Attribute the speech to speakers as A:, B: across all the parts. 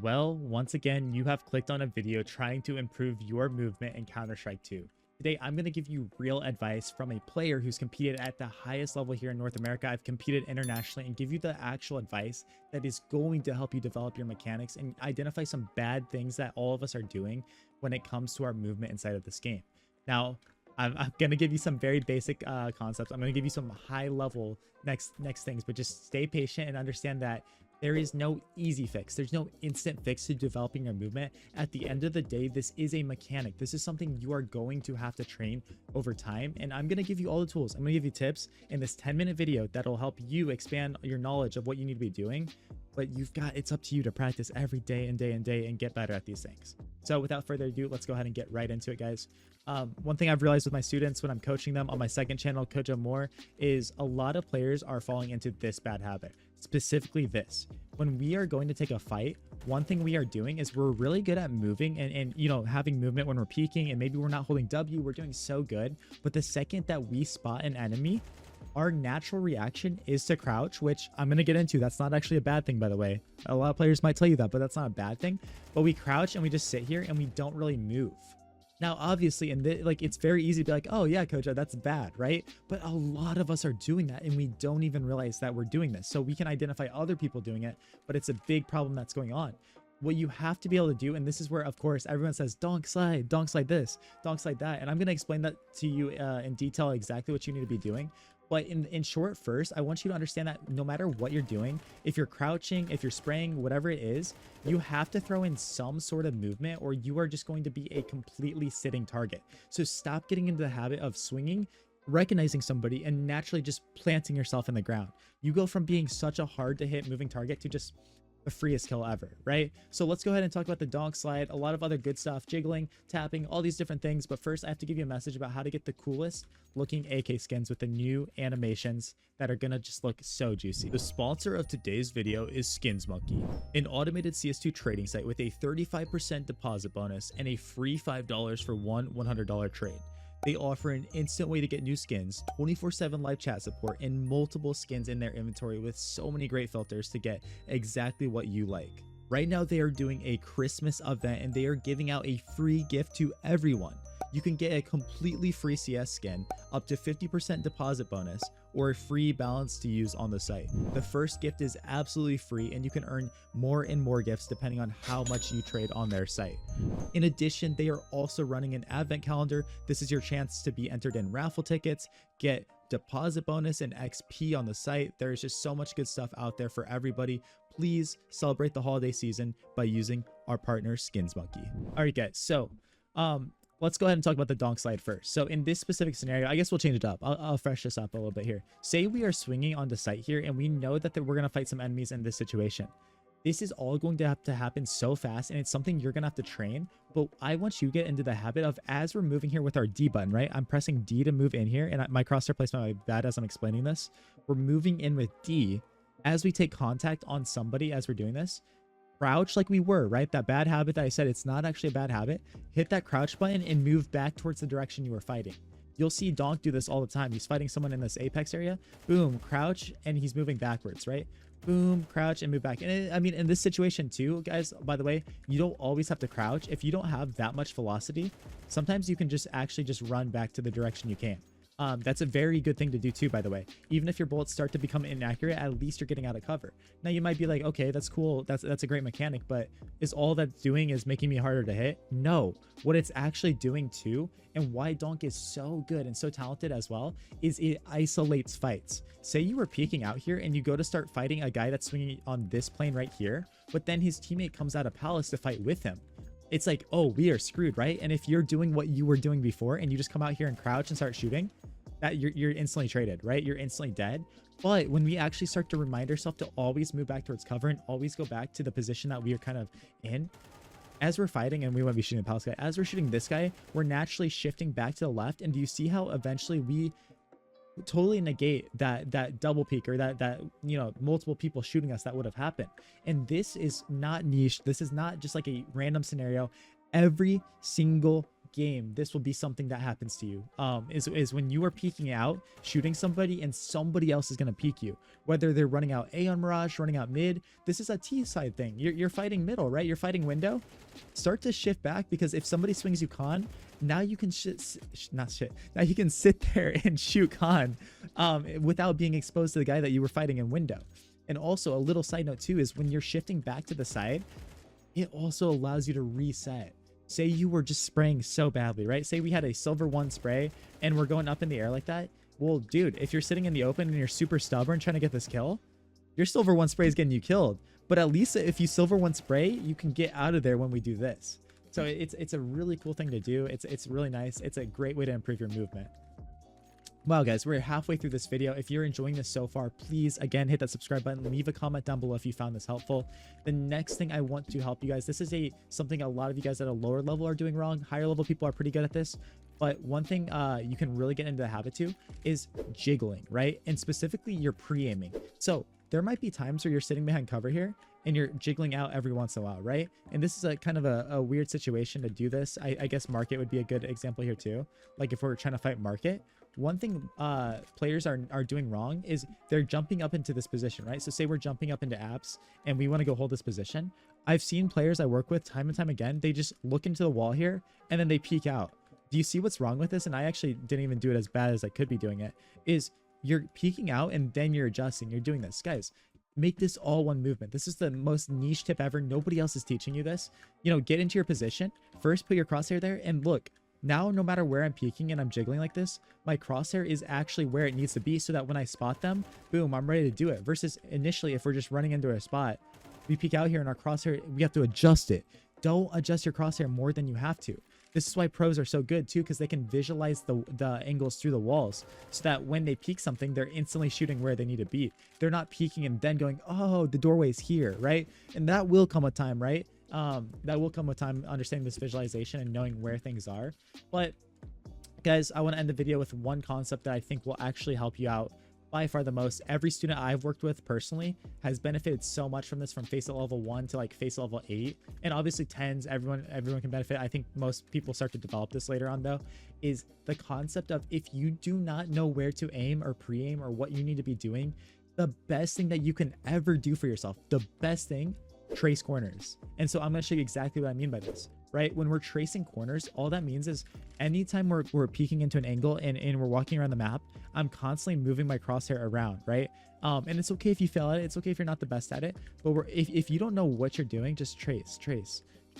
A: Well, once again, you have clicked on a video trying to improve your movement in Counter-Strike 2. Today, I'm going to give you real advice from a player who's competed at the highest level here in North America. I've competed internationally and give you the actual advice that is going to help you develop your mechanics and identify some bad things that all of us are doing when it comes to our movement inside of this game. Now, I'm going to give you some very basic concepts. I'm going to give you some high level next things, but just stay patient and understand that there is no easy fix. There's no instant fix to developing your movement. At the end of the day, this is a mechanic. This is something you are going to have to train over time. And I'm going to give you all the tools. I'm going to give you tips in this 10-minute video that'll help you expand your knowledge of what you need to be doing. But it's up to you to practice every day and get better at these things. So without further ado, let's go ahead and get right into it, guys. One thing I've realized with my students when I'm coaching them on my second channel, Coach More, is a lot of players are falling into this bad habit. Specifically this: when we are going to take a fight, one thing we are doing is we're really good at moving and having movement when we're peeking, and maybe we're not holding W, we're doing so good. But the second that we spot an enemy, our natural reaction is to crouch, which I'm going to get into. That's not actually a bad thing, by the way. A lot of players might tell you that, but that's not a bad thing. But we crouch and we just sit here and we don't really move. Now, obviously, it's very easy to be like, oh yeah, coach, that's bad, right? But a lot of us are doing that and we don't even realize that we're doing this. So we can identify other people doing it, but it's a big problem that's going on. What you have to be able to do, and this is where, of course, everyone says, donk slide this, donk slide that. And I'm going to explain that to you in detail exactly what you need to be doing. But in short, first, I want you to understand that no matter what you're doing, if you're crouching, if you're spraying, whatever it is, you have to throw in some sort of movement or you are just going to be a completely sitting target. So stop getting into the habit of swinging, recognizing somebody, and naturally just planting yourself in the ground. You go from being such a hard to hit moving target to just the freest kill ever, right? So let's go ahead and talk about the donk slide, a lot of other good stuff, jiggling, tapping, all these different things. But first, I have to give you a message about how to get the coolest looking AK skins with the new animations that are gonna just look so juicy. The sponsor of today's video is Skins Monkey, an automated CS2 trading site with a 35% deposit bonus and a free $5 for one $100 trade. They offer an instant way to get new skins, 24/7 live chat support, and multiple skins in their inventory with so many great filters to get exactly what you like. Right now, they are doing a Christmas event and they are giving out a free gift to everyone. You can get a completely free CS skin, up to 50% deposit bonus, or a free balance to use on the site. The first gift is absolutely free and you can earn more and more gifts depending on how much you trade on their site. In addition, they are also running an advent calendar. This is your chance to be entered in raffle tickets, get deposit bonus and XP on the site. There's just so much good stuff out there for everybody. Please celebrate the holiday season by using our partner Skins Monkey. All right, guys, so let's go ahead and talk about the donk slide first. So in this specific scenario, I guess we'll change it up. I'll fresh this up a little bit here. Say we are swinging onto site here and we know that we're going to fight some enemies in this situation. This is all going to have to happen so fast and it's something you're going to have to train. But I want you to get into the habit of, as we're moving here with our D button, right? I'm pressing D to move in here and my crosshair placement might be bad as I'm explaining this. We're moving in with D. As we take contact on somebody as we're doing this, crouch like we were, right? That bad habit that I said, it's not actually a bad habit. Hit that crouch button and move back towards the direction you were fighting. You'll see Donk do this all the time. He's fighting someone in this apex area. Boom, crouch, and he's moving backwards, right? Boom, crouch, and move back. And I mean, in this situation too, guys, by the way, you don't always have to crouch. If you don't have that much velocity, sometimes you can just run back to the direction you came. That's a very good thing to do too, by the way. Even if your bullets start to become inaccurate, at least you're getting out of cover. Now you might be like, okay, that's cool. That's a great mechanic, but is all that's doing is making me harder to hit? No. What it's actually doing too, and why Donk is so good and so talented as well, is it isolates fights. Say you were peeking out here and you go to start fighting a guy that's swinging on this plane right here, but then his teammate comes out of Palace to fight with him. It's like, oh, we are screwed, right? And if you're doing what you were doing before and you just come out here and crouch and start shooting, that you're instantly traded, right? You're instantly dead. But when we actually start to remind ourselves to always move back towards cover and always go back to the position that we are kind of in, as we're fighting, and we want to be shooting the Palace guy, as we're shooting this guy, we're naturally shifting back to the left. And do you see how eventually we totally negate that double peek or that multiple people shooting us that would have happened? And this is not niche. This is not just like a random scenario. Every single game, this will be something that happens to you. Is when you are peeking out, shooting somebody, and somebody else is going to peek you. Whether they're running out A on Mirage, running out mid. This is a T side thing. You're fighting middle, right? You're fighting window. Start to shift back, because if somebody swings you con, now you can now you can sit there and shoot con without being exposed to the guy that you were fighting in window. And also, a little side note too is when you're shifting back to the side, it also allows you to reset. Say you were just spraying so badly, right? Say we had a silver 1 spray and we're going up in the air like that. Well, dude, if you're sitting in the open and you're super stubborn trying to get this kill, your silver 1 spray is getting you killed. But at least if you silver 1 spray, you can get out of there when we do this. So it's a really cool thing to do. It's really nice. It's a great way to improve your movement. Wow, guys, we're halfway through this video. If you're enjoying this so far, please, again, hit that subscribe button. Leave a comment down below if you found this helpful. The next thing I want to help you guys, this is something a lot of you guys at a lower level are doing wrong. Higher level people are pretty good at this. But one thing you can really get into the habit to is jiggling, right? And specifically, you're pre-aiming. So there might be times where you're sitting behind cover here and you're jiggling out every once in a while, right? And this is a kind of a weird situation to do this. I guess market would be a good example here too. Like if we're trying to fight market, one thing players are doing wrong is they're jumping up into this position, right? So say we're jumping up into apps and we want to go hold this position. I've seen players I work with time and time again, they just look into the wall here and then they peek out. Do you see what's wrong with this? And I actually didn't even do it as bad as I could be doing it. Is you're peeking out and then you're adjusting. You're doing this. Guys, make this all one movement. This is the most niche tip ever. Nobody else is teaching you this. You know, get into your position. First, put your crosshair there and look. Now, no matter where I'm peeking and I'm jiggling like this, my crosshair is actually where it needs to be so that when I spot them, boom, I'm ready to do it. Versus initially, if we're just running into a spot, we peek out here and our crosshair, we have to adjust it. Don't adjust your crosshair more than you have to. This is why pros are so good too, because they can visualize the angles through the walls so that when they peek something, they're instantly shooting where they need to be. They're not peeking and then going, oh, the doorway's here, right? And that will come with time, right? That will come with time, understanding this visualization and knowing where things are. But guys, I want to end the video with one concept that I think will actually help you out by far the most. Every student I've worked with personally has benefited so much from this, from face at level 1 to like face level 8, and obviously 10s. Everyone can benefit. I think most people start to develop this later on though, is the concept of if you do not know where to aim or pre-aim or what you need to be doing, the best thing that you can ever do for yourself, the best thing, trace corners. And so I'm going to show you exactly what I mean by this, right? When we're tracing corners, all that means is anytime we're peeking into an angle and we're walking around the map, I'm constantly moving my crosshair around, right? And it's okay if you fail at it. It's okay if you're not the best at it, but if you don't know what you're doing, just trace.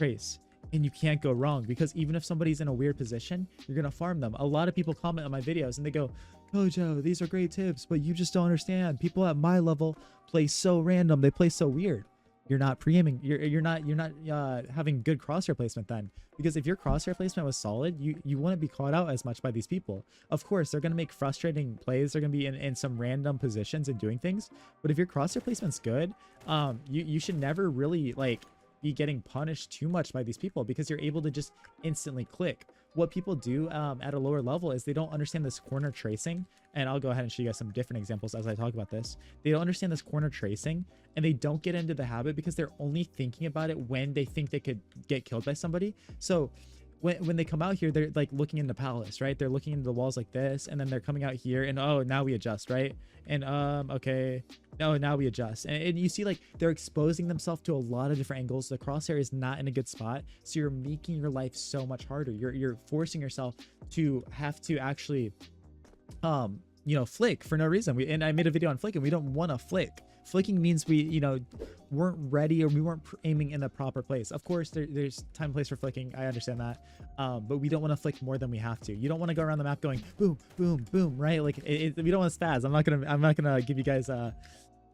A: And you can't go wrong, because even if somebody's in a weird position, you're going to farm them. A lot of people comment on my videos and they go, Kojo, these are great tips, but you just don't understand. People at my level play so random. They play so weird. You're not pre-aiming. You're not having good crosshair placement then, because if your crosshair placement was solid, you wouldn't be caught out as much by these people. Of course, they're going to make frustrating plays. They're going to be in some random positions and doing things. But if your crosshair placement's good, you should never really like be getting punished too much by these people, because you're able to just instantly click. What people do at a lower level is they don't understand this corner tracing. And I'll go ahead and show you guys some different examples as I talk about this. They don't understand this corner tracing, and they don't get into the habit because they're only thinking about it when they think they could get killed by somebody. So when they come out here, they're like looking in the palace, right? They're looking into the walls like this, and then they're coming out here and, oh, now we adjust, right? And okay, no, now we adjust. And you see, like, they're exposing themselves to a lot of different angles. The crosshair is not in a good spot, so you're making your life so much harder. You're forcing yourself to have to actually you know, flick for no reason. And I made a video on flicking. We don't want to flick. Flicking means we, you know, weren't ready, or we weren't aiming in the proper place. Of course, there's time and place for flicking. I understand that. But we don't want to flick more than we have to. You don't want to go around the map going boom, boom, boom, right? Like we don't want to spaz. I'm not gonna give you guys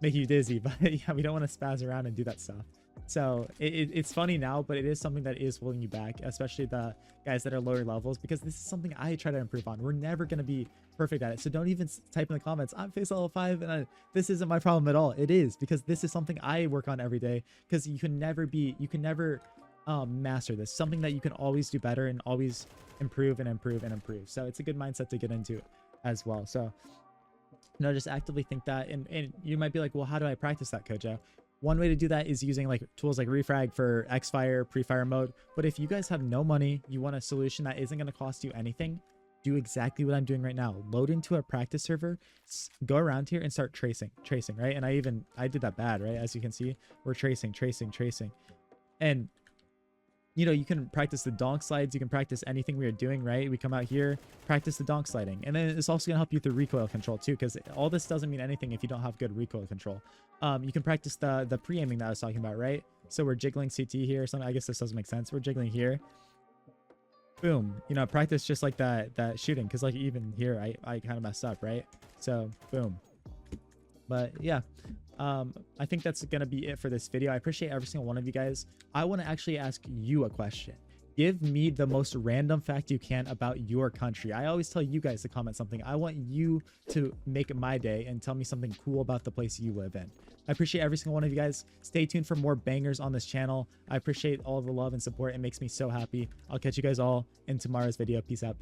A: make you dizzy, but yeah, we don't want to spaz around and do that stuff. So it's funny now, but it is something that is holding you back, especially the guys that are lower levels, because this is something I try to improve on. We're never going to be perfect at it. So don't even type in the comments, I'm face level 5 and this isn't my problem at all. It is, because this is something I work on every day, because you can never master this. Something that you can always do better and always improve and improve and improve. So it's a good mindset to get into as well. So, you know, just actively think that. And you might be like, well, how do I practice that, Kojo? One way to do that is using like tools like refrag for Xfire, pre-fire mode. But if you guys have no money, you want a solution that isn't going to cost you anything, do exactly what I'm doing right now. Load into a practice server, go around here and start tracing, right? And I did that bad, right? As you can see, we're tracing. And you know, you can practice the donk slides. You can practice anything we are doing, right? We come out here, practice the donk sliding. And then it's also going to help you through recoil control too, because all this doesn't mean anything if you don't have good recoil control. You can practice the pre-aiming that I was talking about, right? So we're jiggling CT here or something. I guess this doesn't make sense. We're jiggling here. Boom. You know, practice just like that shooting, because like even here, I kind of messed up, right? So boom. But yeah, I think that's gonna be it for this video. I appreciate every single one of you guys. I want to actually ask you a question. Give me the most random fact you can about your country. I always tell you guys to comment something. I want you to make my day and tell me something cool about the place you live in. I appreciate every single one of you guys. Stay tuned for more bangers on this channel. I appreciate all the love and support. It makes me so happy. I'll catch you guys all in tomorrow's video. Peace out.